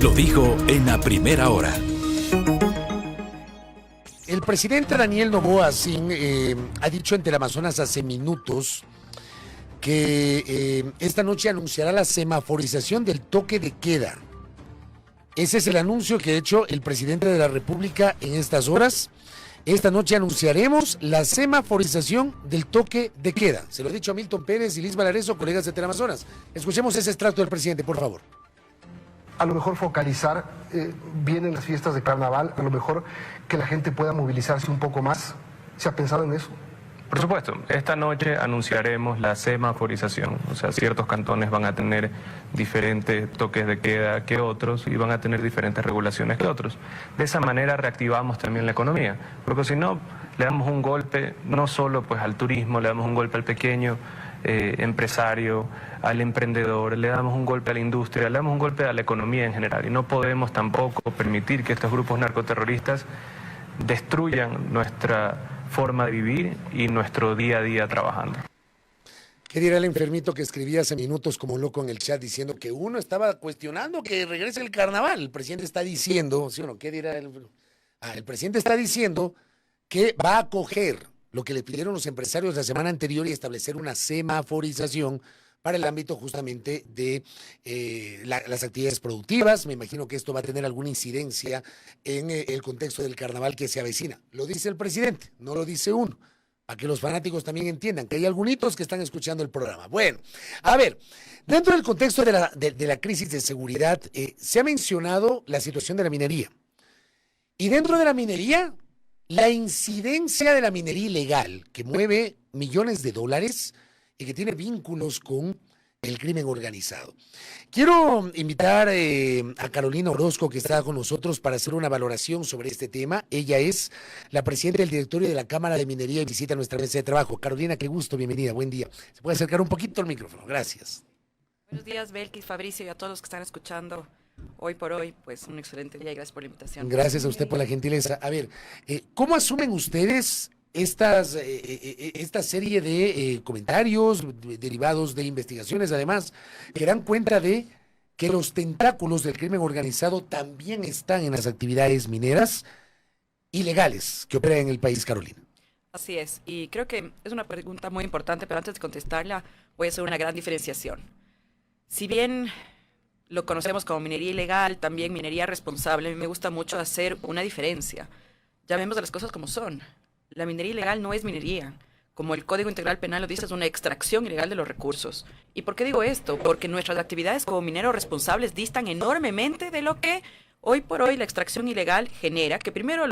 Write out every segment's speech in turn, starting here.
Lo dijo en la primera hora. El presidente Daniel Noboa Sin ha dicho en Teleamazonas hace minutos que esta noche anunciará la semaforización del toque de queda. Ese es el anuncio que ha hecho el presidente de la República en estas horas. Esta noche anunciaremos la semaforización del toque de queda. Se lo ha dicho a Milton Pérez y Liz Valareso, colegas de Teleamazonas. Escuchemos ese extracto del presidente, por favor. A lo mejor focalizar, vienen las fiestas de carnaval, a lo mejor que la gente pueda movilizarse un poco más. ¿Se ha pensado en eso? Por supuesto, esta noche anunciaremos la semaforización, o sea, ciertos cantones van a tener diferentes toques de queda que otros y van a tener diferentes regulaciones que otros. De esa manera reactivamos también la economía, porque si no, le damos un golpe no solo pues al turismo, le damos un golpe al pequeño empresario, al emprendedor, le damos un golpe a la industria, le damos un golpe a la economía en general y no podemos tampoco permitir que estos grupos narcoterroristas destruyan nuestra forma de vivir y nuestro día a día trabajando. ¿Qué dirá el enfermito que escribía hace minutos como loco en el chat diciendo que uno estaba cuestionando que regrese el carnaval? El presidente está diciendo, ¿sí o no? ¿Qué dirá el presidente está diciendo que va a acoger lo que le pidieron los empresarios la semana anterior y establecer una semaforización para el ámbito justamente de las actividades productivas. Me imagino que esto va a tener alguna incidencia en el contexto del carnaval que se avecina. Lo dice el presidente, no lo dice uno, para que los fanáticos también entiendan que hay algunos que están escuchando el programa. Bueno, a ver, dentro del contexto de la crisis de seguridad, se ha mencionado la situación de la minería. Y dentro de la minería, la incidencia de la minería ilegal, que mueve millones de dólares y que tiene vínculos con el crimen organizado. Quiero invitar a Carolina Orozco, que está con nosotros, para hacer una valoración sobre este tema. Ella es la presidenta del directorio de la Cámara de Minería y visita nuestra mesa de trabajo. Carolina, qué gusto, bienvenida, buen día. ¿Se puede acercar un poquito al micrófono? Gracias. Buenos días, Belkis, Fabricio y a todos los que están escuchando hoy por hoy. Pues un excelente día y gracias por la invitación. Gracias a usted por la gentileza. A ver, ¿cómo asumen ustedes esta serie de comentarios derivados de investigaciones, además, que dan cuenta de que los tentáculos del crimen organizado también están en las actividades mineras ilegales que operan en el país, Carolina? Así es, y creo que es una pregunta muy importante, pero antes de contestarla voy a hacer una gran diferenciación. Si bien lo conocemos como minería ilegal, también minería responsable, a mí me gusta mucho hacer una diferencia. Llamemos a las cosas como son. La minería ilegal no es minería. Como el Código Integral Penal lo dice, es una extracción ilegal de los recursos. ¿Y por qué digo esto? Porque nuestras actividades como mineros responsables distan enormemente de lo que hoy por hoy la extracción ilegal genera, que primero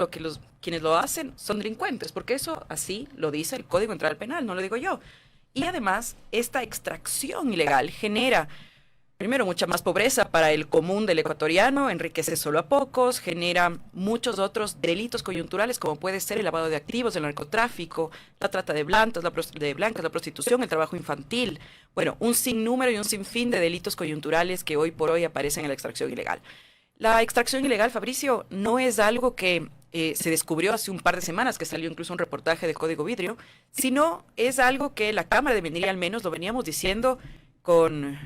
quienes lo hacen son delincuentes, porque eso así lo dice el Código Integral Penal, no lo digo yo. Y además, esta extracción ilegal genera primero, mucha más pobreza para el común del ecuatoriano, enriquece solo a pocos, genera muchos otros delitos coyunturales, como puede ser el lavado de activos, el narcotráfico, la trata de blancas, la prostitución, el trabajo infantil. Bueno, un sinnúmero y un sinfín de delitos coyunturales que hoy por hoy aparecen en la extracción ilegal. La extracción ilegal, Fabricio, no es algo que se descubrió hace un par de semanas, que salió incluso un reportaje del Código Vidrio, sino es algo que la Cámara de Minería al menos lo veníamos diciendo con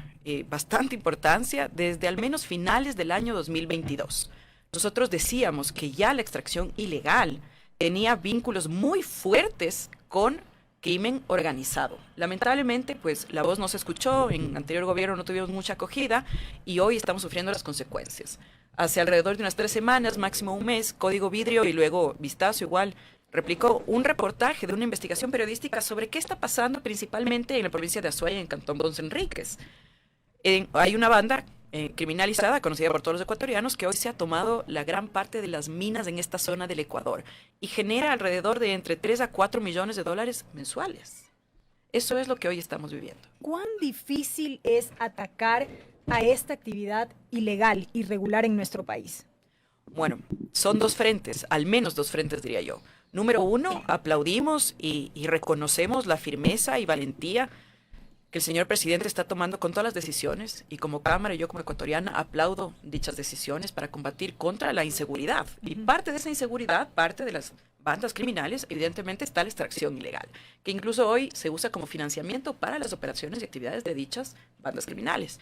bastante importancia desde al menos finales del año 2022. Nosotros decíamos que ya la extracción ilegal tenía vínculos muy fuertes con crimen organizado. Lamentablemente, pues la voz no se escuchó, en anterior gobierno no tuvimos mucha acogida y hoy estamos sufriendo las consecuencias. Hace alrededor de unas 3 semanas, máximo un mes, Código Vidrio y luego Vistazo igual replicó un reportaje de una investigación periodística sobre qué está pasando principalmente en la provincia de Azuay, en Cantón Ponce Enríquez. Hay una banda criminalizada, conocida por todos los ecuatorianos, que hoy se ha tomado la gran parte de las minas en esta zona del Ecuador y genera alrededor de entre 3 a 4 millones de dólares mensuales. Eso es lo que hoy estamos viviendo. ¿Cuán difícil es atacar a esta actividad ilegal, irregular en nuestro país? Bueno, son 2 frentes, al menos 2 frentes diría yo. Número 1, aplaudimos y reconocemos la firmeza y valentía que el señor presidente está tomando con todas las decisiones, y como Cámara y yo como ecuatoriana aplaudo dichas decisiones para combatir contra la inseguridad. Y parte de esa inseguridad, parte de las bandas criminales, evidentemente está la extracción ilegal, que incluso hoy se usa como financiamiento para las operaciones y actividades de dichas bandas criminales.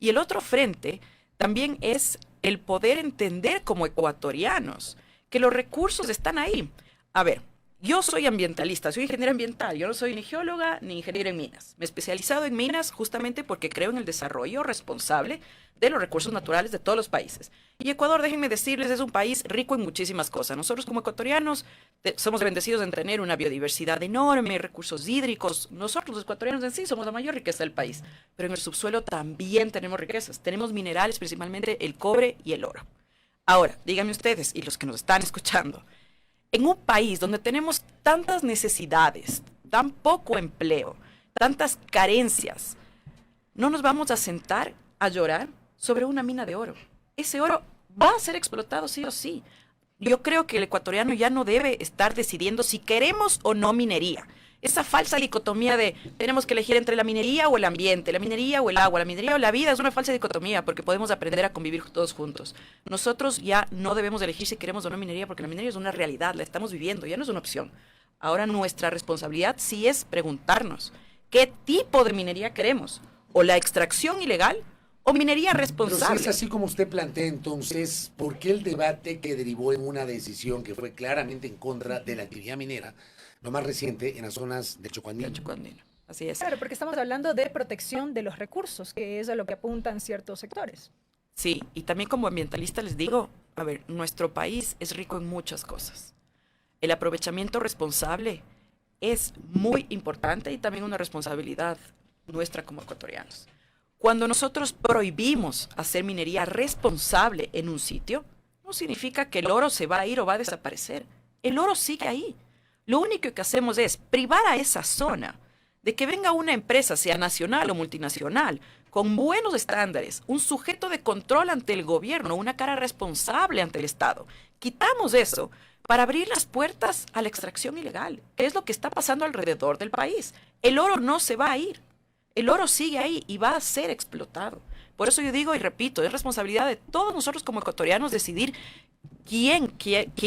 Y el otro frente también es el poder entender como ecuatorianos que los recursos están ahí. A ver, yo soy ambientalista, soy ingeniera ambiental, yo no soy ni geóloga ni ingeniera en minas. Me he especializado en minas justamente porque creo en el desarrollo responsable de los recursos naturales de todos los países. Y Ecuador, déjenme decirles, es un país rico en muchísimas cosas. Nosotros como ecuatorianos somos bendecidos en tener una biodiversidad enorme, recursos hídricos. Nosotros los ecuatorianos en sí somos la mayor riqueza del país. Pero en el subsuelo también tenemos riquezas. Tenemos minerales, principalmente el cobre y el oro. Ahora, díganme ustedes y los que nos están escuchando, en un país donde tenemos tantas necesidades, tan poco empleo, tantas carencias, no nos vamos a sentar a llorar sobre una mina de oro. Ese oro va a ser explotado sí o sí. Yo creo que el ecuatoriano ya no debe estar decidiendo si queremos o no minería. Esa falsa dicotomía de tenemos que elegir entre la minería o el ambiente, la minería o el agua, la minería o la vida, es una falsa dicotomía porque podemos aprender a convivir todos juntos. Nosotros ya no debemos elegir si queremos o no minería porque la minería es una realidad, la estamos viviendo, ya no es una opción. Ahora nuestra responsabilidad sí es preguntarnos qué tipo de minería queremos, o la extracción ilegal o minería responsable. Pero si es así como usted plantea, entonces, ¿por qué el debate que derivó en una decisión que fue claramente en contra de la actividad minera, lo más reciente, en las zonas de Chocuandino? Así es. Claro, porque estamos hablando de protección de los recursos, que es a lo que apuntan ciertos sectores. Sí, y también como ambientalista les digo, a ver, nuestro país es rico en muchas cosas. El aprovechamiento responsable es muy importante y también una responsabilidad nuestra como ecuatorianos. Cuando nosotros prohibimos hacer minería responsable en un sitio, no significa que el oro se va a ir o va a desaparecer. El oro sigue ahí. Lo único que hacemos es privar a esa zona de que venga una empresa, sea nacional o multinacional, con buenos estándares, un sujeto de control ante el gobierno, una cara responsable ante el Estado. Quitamos eso para abrir las puertas a la extracción ilegal, que es lo que está pasando alrededor del país. El oro no se va a ir. El oro sigue ahí y va a ser explotado. Por eso yo digo y repito, es responsabilidad de todos nosotros como ecuatorianos decidir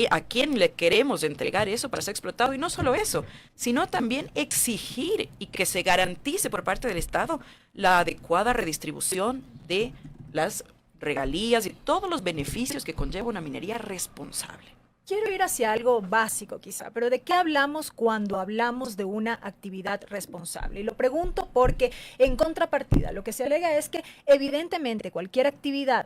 a quién le queremos entregar eso para ser explotado. Y no solo eso, sino también exigir y que se garantice por parte del Estado la adecuada redistribución de las regalías y todos los beneficios que conlleva una minería responsable. Quiero ir hacia algo básico quizá, pero ¿de qué hablamos cuando hablamos de una actividad responsable? Y lo pregunto porque en contrapartida lo que se alega es que evidentemente cualquier actividad,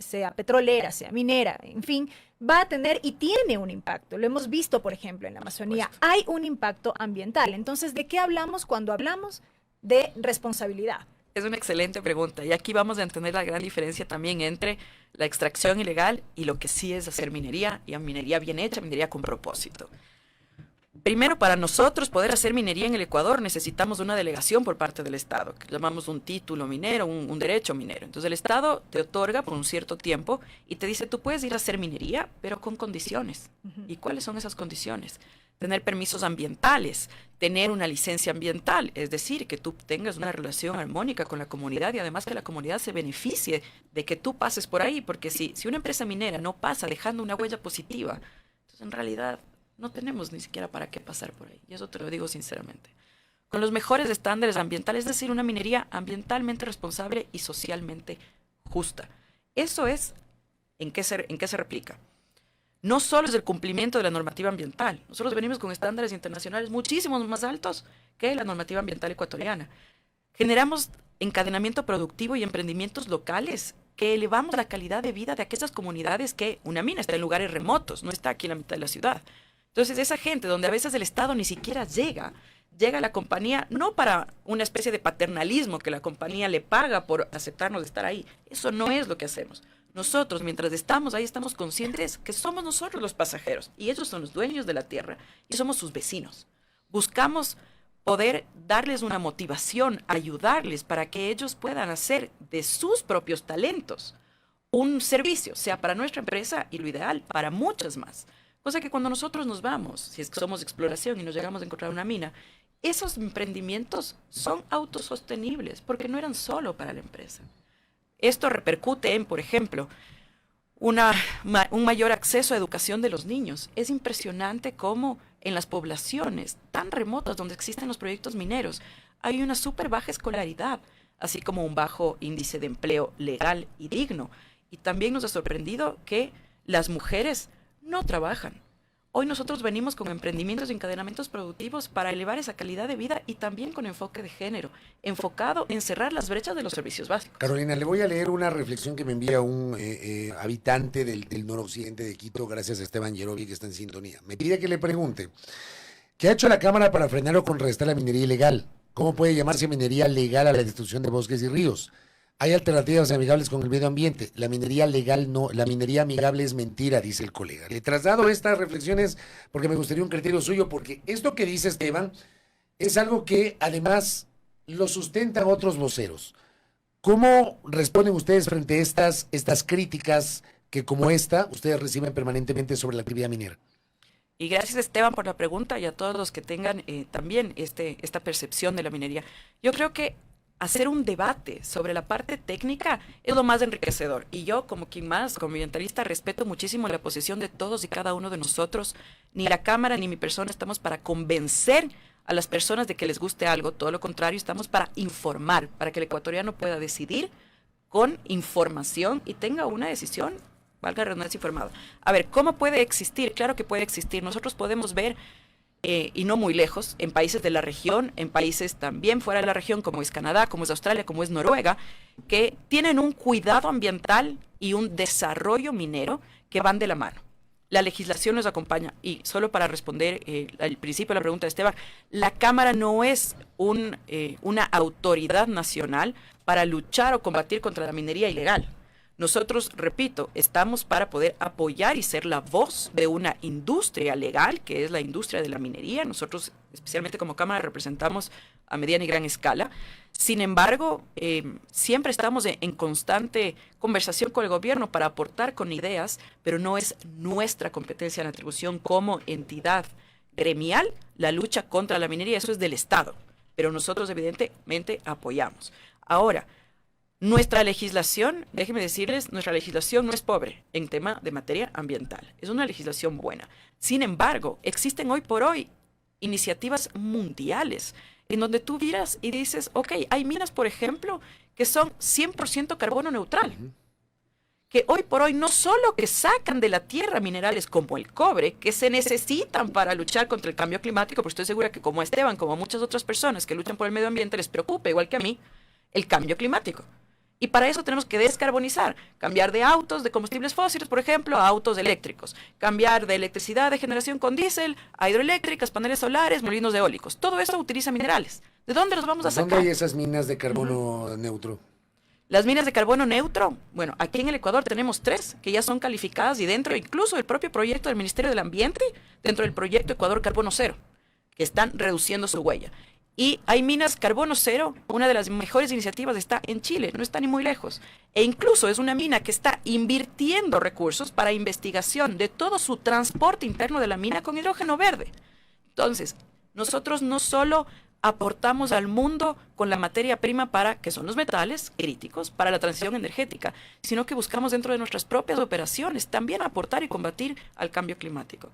sea petrolera, sea minera, en fin, va a tener y tiene un impacto. Lo hemos visto, por ejemplo, en la Amazonía. Hay un impacto ambiental. Entonces, ¿de qué hablamos cuando hablamos de responsabilidad? Es una excelente pregunta y aquí vamos a entender la gran diferencia también entre la extracción ilegal y lo que sí es hacer minería, y a minería bien hecha, minería con propósito. Primero, para nosotros poder hacer minería en el Ecuador necesitamos una delegación por parte del Estado, que llamamos un título minero, un derecho minero. Entonces el Estado te otorga por un cierto tiempo y te dice, tú puedes ir a hacer minería, pero con condiciones. ¿Y cuáles son esas condiciones? Tener permisos ambientales, tener una licencia ambiental, es decir, que tú tengas una relación armónica con la comunidad y además que la comunidad se beneficie de que tú pases por ahí, porque si una empresa minera no pasa dejando una huella positiva, entonces en realidad no tenemos ni siquiera para qué pasar por ahí, y eso te lo digo sinceramente. Con los mejores estándares ambientales, es decir, una minería ambientalmente responsable y socialmente justa. Eso es en qué se replica. No solo es el cumplimiento de la normativa ambiental. Nosotros venimos con estándares internacionales muchísimos más altos que la normativa ambiental ecuatoriana. Generamos encadenamiento productivo y emprendimientos locales que elevamos la calidad de vida de aquellas comunidades que una mina está en lugares remotos, no está aquí en la mitad de la ciudad. Entonces, esa gente donde a veces el Estado ni siquiera llega a la compañía no para una especie de paternalismo que la compañía le paga por aceptarnos de estar ahí. Eso no es lo que hacemos. Nosotros, mientras estamos ahí, estamos conscientes que somos nosotros los pasajeros y ellos son los dueños de la tierra y somos sus vecinos. Buscamos poder darles una motivación, ayudarles para que ellos puedan hacer de sus propios talentos un servicio, sea para nuestra empresa y lo ideal, para muchas más. Cosa que cuando nosotros nos vamos, si es que somos exploración y nos llegamos a encontrar una mina, esos emprendimientos son autosostenibles porque no eran solo para la empresa. Esto repercute en, por ejemplo, un mayor acceso a educación de los niños. Es impresionante cómo en las poblaciones tan remotas donde existen los proyectos mineros hay una súper baja escolaridad, así como un bajo índice de empleo legal y digno. Y también nos ha sorprendido que las mujeres no trabajan. Hoy nosotros venimos con emprendimientos y encadenamientos productivos para elevar esa calidad de vida y también con enfoque de género, enfocado en cerrar las brechas de los servicios básicos. Carolina, le voy a leer una reflexión que me envía un habitante del noroccidente de Quito, gracias a Esteban Yerovi, que está en sintonía. Me pide que le pregunte, ¿qué ha hecho la Cámara para frenar o contrarrestar la minería ilegal? ¿Cómo puede llamarse minería legal a la destrucción de bosques y ríos? Hay alternativas amigables con el medio ambiente. La minería legal no, la minería amigable es mentira, dice el colega. Le traslado estas reflexiones porque me gustaría un criterio suyo, porque esto que dice Esteban es algo que además lo sustentan otros voceros. ¿Cómo responden ustedes frente a estas críticas que, como esta, ustedes reciben permanentemente sobre la actividad minera? Y gracias, Esteban, por la pregunta y a todos los que tengan también esta percepción de la minería. Yo creo que hacer un debate sobre la parte técnica es lo más enriquecedor. Y yo, como quien más, como ambientalista, respeto muchísimo la posición de todos y cada uno de nosotros. Ni la Cámara ni mi persona estamos para convencer a las personas de que les guste algo. Todo lo contrario, estamos para informar, para que el ecuatoriano pueda decidir con información y tenga una decisión, valga la redundancia, informada. A ver, ¿cómo puede existir? Claro que puede existir. Nosotros podemos ver y no muy lejos, en países de la región, en países también fuera de la región, como es Canadá, como es Australia, como es Noruega, que tienen un cuidado ambiental y un desarrollo minero que van de la mano. La legislación nos acompaña. Y solo para responder al principio de la pregunta de Esteban, la Cámara no es una autoridad nacional para luchar o combatir contra la minería ilegal. Nosotros, repito, estamos para poder apoyar y ser la voz de una industria legal, que es la industria de la minería. Nosotros, especialmente como Cámara, representamos a mediana y gran escala. Sin embargo, siempre estamos en constante conversación con el gobierno para aportar con ideas, pero no es nuestra competencia en atribución como entidad gremial la lucha contra la minería. Eso es del Estado, pero nosotros evidentemente apoyamos. Ahora, nuestra legislación, déjenme decirles, nuestra legislación no es pobre en tema de materia ambiental. Es una legislación buena. Sin embargo, existen hoy por hoy iniciativas mundiales en donde tú miras y dices, ok, hay minas, por ejemplo, que son 100% carbono neutral. Que hoy por hoy no solo que sacan de la tierra minerales como el cobre, que se necesitan para luchar contra el cambio climático, porque estoy segura que como Esteban, como muchas otras personas que luchan por el medio ambiente, les preocupa, igual que a mí, el cambio climático. Y para eso tenemos que descarbonizar, cambiar de autos de combustibles fósiles, por ejemplo, a autos eléctricos, cambiar de electricidad de generación con diésel a hidroeléctricas, paneles solares, molinos eólicos. Todo eso utiliza minerales. ¿De dónde los vamos a sacar? ¿Dónde hay esas minas de carbono neutro? Las minas de carbono neutro, bueno, aquí en el Ecuador tenemos 3 que ya son calificadas y dentro incluso del propio proyecto del Ministerio del Ambiente, dentro del proyecto Ecuador Carbono Cero, que están reduciendo su huella. Y hay minas carbono cero, una de las mejores iniciativas está en Chile, no está ni muy lejos. E incluso es una mina que está invirtiendo recursos para investigación de todo su transporte interno de la mina con hidrógeno verde. Entonces, nosotros no solo aportamos al mundo con la materia prima para, que son los metales críticos, para la transición energética, sino que buscamos dentro de nuestras propias operaciones también aportar y combatir al cambio climático.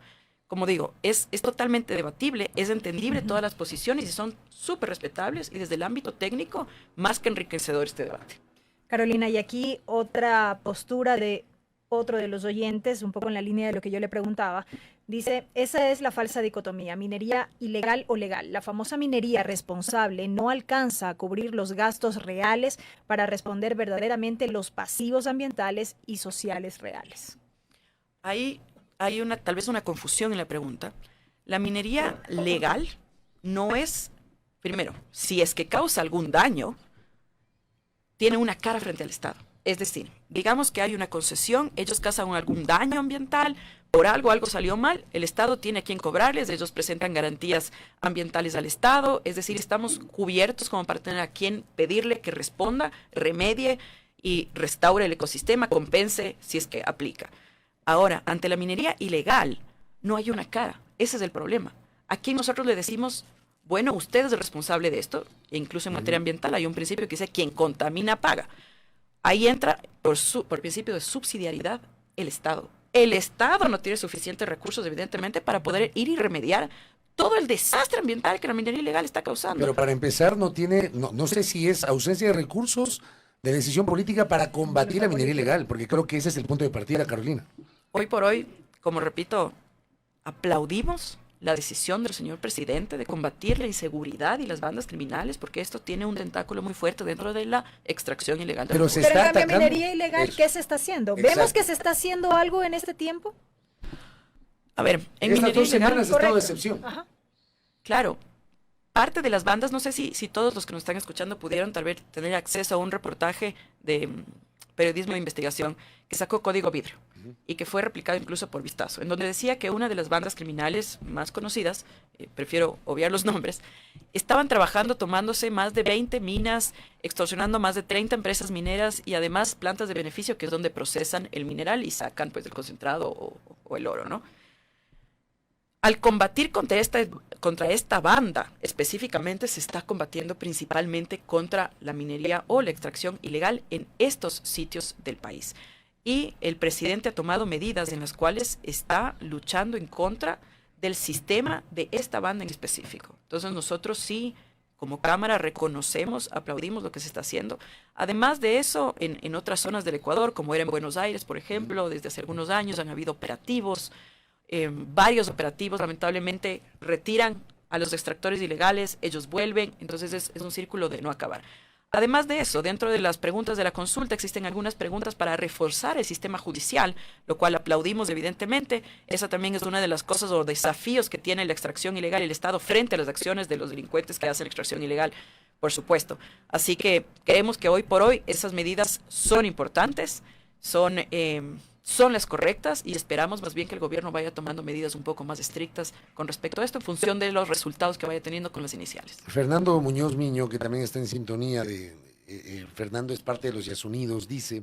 Como digo, es totalmente debatible, es entendible todas las posiciones y son súper respetables y desde el ámbito técnico más que enriquecedor este debate. Carolina, y aquí otra postura de otro de los oyentes, un poco en la línea de lo que yo le preguntaba, dice, esa es la falsa dicotomía, minería ilegal o legal. La famosa minería responsable no alcanza a cubrir los gastos reales para responder verdaderamente los pasivos ambientales y sociales reales. Hay tal vez una confusión en la pregunta. La minería legal no es, primero, si es que causa algún daño, tiene una cara frente al Estado. Es decir, digamos que hay una concesión, ellos causan algún daño ambiental, por algo salió mal, el Estado tiene a quien cobrarles, ellos presentan garantías ambientales al Estado, es decir, estamos cubiertos como para tener a quien pedirle que responda, remedie y restaure el ecosistema, compense si es que aplica. Ahora, ante la minería ilegal, no hay una cara. Ese es el problema. Aquí nosotros le decimos, bueno, usted es el responsable de esto. E incluso en materia ambiental hay un principio que dice, quien contamina paga. Ahí entra, por principio de subsidiariedad, el Estado. El Estado no tiene suficientes recursos, evidentemente, para poder ir y remediar todo el desastre ambiental que la minería ilegal está causando. Pero para empezar, no sé si es ausencia de recursos, de decisión política para combatir la minería ilegal, porque creo que ese es el punto de partida, Carolina. Hoy por hoy, como repito, aplaudimos la decisión del señor presidente de combatir la inseguridad y las bandas criminales, porque esto tiene un tentáculo muy fuerte dentro de la extracción ilegal del Pero recurso. se Pero en está cambio, atacando. minería ilegal, Eso. ¿qué se está haciendo? Exacto. ¿Vemos que se está haciendo algo en este tiempo? A ver, en Estas minería 2 ilegal, semanas de estado de correcto. excepción. Ajá. claro, parte de las bandas, no sé si todos los que nos están escuchando pudieron tal vez tener acceso a un reportaje de periodismo de investigación que sacó Código Vidrio y que fue replicado incluso por Vistazo, en donde decía que una de las bandas criminales más conocidas, prefiero obviar los nombres, estaban trabajando tomándose más de 20 minas, extorsionando más de 30 empresas mineras y además plantas de beneficio, que es donde procesan el mineral y sacan pues el concentrado o el oro, ¿no? Al combatir contra esta banda, específicamente se está combatiendo principalmente contra la minería o la extracción ilegal en estos sitios del país. Y el presidente ha tomado medidas en las cuales está luchando en contra del sistema de esta banda en específico. Entonces nosotros sí, como Cámara, reconocemos, aplaudimos lo que se está haciendo. Además de eso, en otras zonas del Ecuador, como era en Buenos Aires, por ejemplo, desde hace algunos años han habido operativos. Varios operativos lamentablemente retiran a los extractores ilegales, ellos vuelven, entonces es un círculo de no acabar. Además de eso, dentro de las preguntas de la consulta existen algunas preguntas para reforzar el sistema judicial, lo cual aplaudimos evidentemente. Esa también es una de las cosas o desafíos que tiene la extracción ilegal y el Estado frente a las acciones de los delincuentes que hacen extracción ilegal, por supuesto. Así que creemos que hoy por hoy esas medidas son importantes, son las correctas y esperamos más bien que el gobierno vaya tomando medidas un poco más estrictas con respecto a esto en función de los resultados que vaya teniendo con las iniciales. Fernando Muñoz Miño, que también está en sintonía Fernando es parte de los Yasunidos, dice: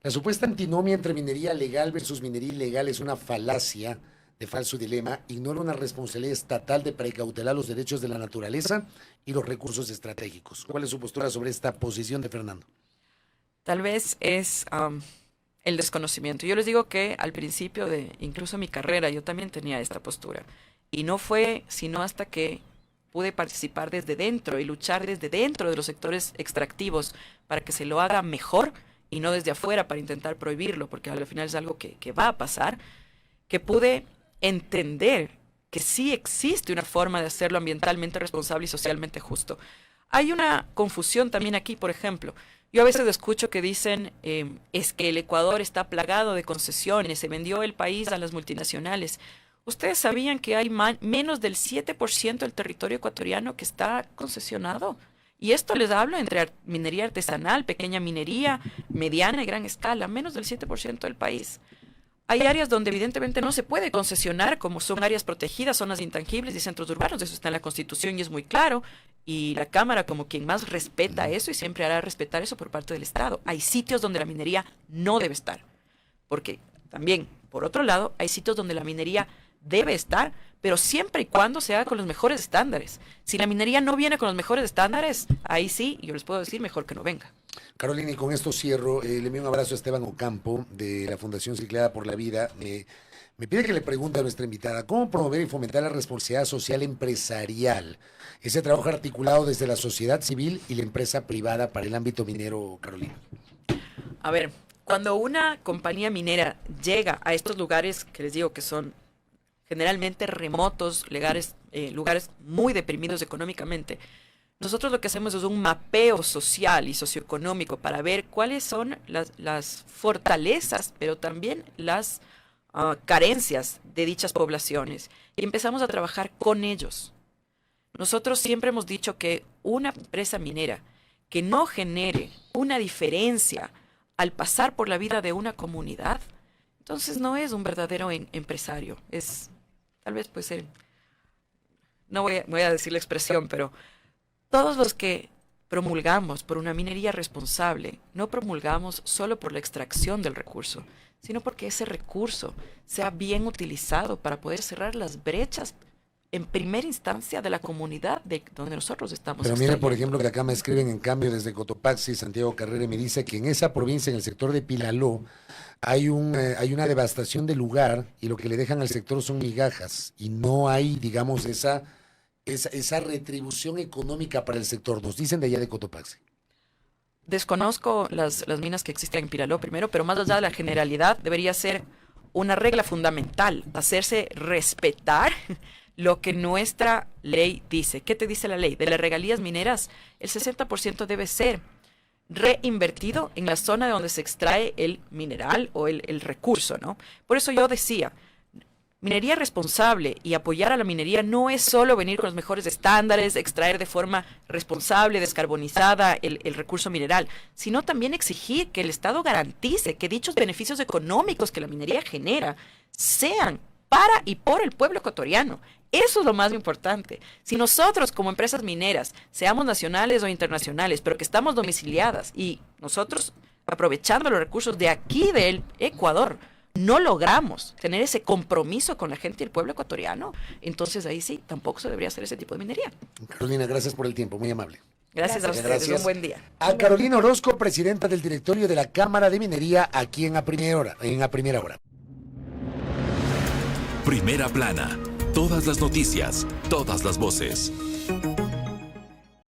la supuesta antinomia entre minería legal versus minería ilegal es una falacia de falso dilema, ignora una responsabilidad estatal de precautelar los derechos de la naturaleza y los recursos estratégicos. ¿Cuál es su postura sobre esta posición de Fernando? Tal vez es el desconocimiento. Yo les digo que al principio de incluso mi carrera yo también tenía esta postura y no fue sino hasta que pude participar desde dentro y luchar desde dentro de los sectores extractivos para que se lo haga mejor y no desde afuera para intentar prohibirlo, porque al final es algo que va a pasar, que pude entender que sí existe una forma de hacerlo ambientalmente responsable y socialmente justo. Hay una confusión también aquí, por ejemplo. Yo a veces escucho que dicen, es que el Ecuador está plagado de concesiones, se vendió el país a las multinacionales. ¿Ustedes sabían que hay menos del 7% del territorio ecuatoriano que está concesionado? Y esto les hablo entre minería artesanal, pequeña minería, mediana y gran escala, menos del 7% del país. Hay áreas donde evidentemente no se puede concesionar, como son áreas protegidas, zonas intangibles y centros urbanos. Eso está en la Constitución y es muy claro. Y la Cámara como quien más respeta eso y siempre hará respetar eso por parte del Estado. Hay sitios donde la minería no debe estar. Porque también, por otro lado, hay sitios donde la minería debe estar, pero siempre y cuando se haga con los mejores estándares. Si la minería no viene con los mejores estándares, ahí sí, yo les puedo decir, mejor que no venga. Carolina, y con esto cierro. Le envío un abrazo a Esteban Ocampo, de la Fundación Ciclada por la Vida. Me pide que le pregunte a nuestra invitada, ¿cómo promover y fomentar la responsabilidad social empresarial? Ese trabajo articulado desde la sociedad civil y la empresa privada para el ámbito minero, Carolina. A ver, cuando una compañía minera llega a estos lugares que les digo que son generalmente remotos, lugares muy deprimidos económicamente, nosotros lo que hacemos es un mapeo social y socioeconómico para ver cuáles son las fortalezas, pero también las carencias de dichas poblaciones. Y empezamos a trabajar con ellos. Nosotros siempre hemos dicho que una empresa minera que no genere una diferencia al pasar por la vida de una comunidad, entonces no es un verdadero empresario. Tal vez puede ser, no voy a decir la expresión, pero todos los que promulgamos por una minería responsable, no promulgamos solo por la extracción del recurso, sino porque ese recurso sea bien utilizado para poder cerrar las brechas en primera instancia de la comunidad de donde nosotros estamos. Pero mire, por ejemplo, que acá me escriben en cambio desde Cotopaxi, Santiago Carrera, me dice que en esa provincia, en el sector de Pilaló, hay una devastación del lugar y lo que le dejan al sector son migajas y no hay, digamos, esa retribución económica para el sector. Nos dicen de allá de Cotopaxi. Desconozco las minas que existen en Piraló primero, pero más allá de la generalidad, debería ser una regla fundamental, hacerse respetar lo que nuestra ley dice. ¿Qué te dice la ley? De las regalías mineras, el 60% debe ser reinvertido en la zona de donde se extrae el mineral o el recurso, ¿no? Por eso yo decía, minería responsable y apoyar a la minería no es solo venir con los mejores estándares, extraer de forma responsable, descarbonizada el recurso mineral, sino también exigir que el Estado garantice que dichos beneficios económicos que la minería genera sean para y por el pueblo ecuatoriano. Eso es lo más importante. Si nosotros como empresas mineras, seamos nacionales o internacionales, pero que estamos domiciliadas y nosotros aprovechando los recursos de aquí del Ecuador, no logramos tener ese compromiso con la gente y el pueblo ecuatoriano, entonces ahí sí, tampoco se debería hacer ese tipo de minería. Carolina, gracias por el tiempo, muy amable. Gracias a ustedes, Gracias. un buen día. A Carolina Orozco, presidenta del directorio de la Cámara de Minería, aquí en A Primera Hora. Primera plana. Todas las noticias, todas las voces.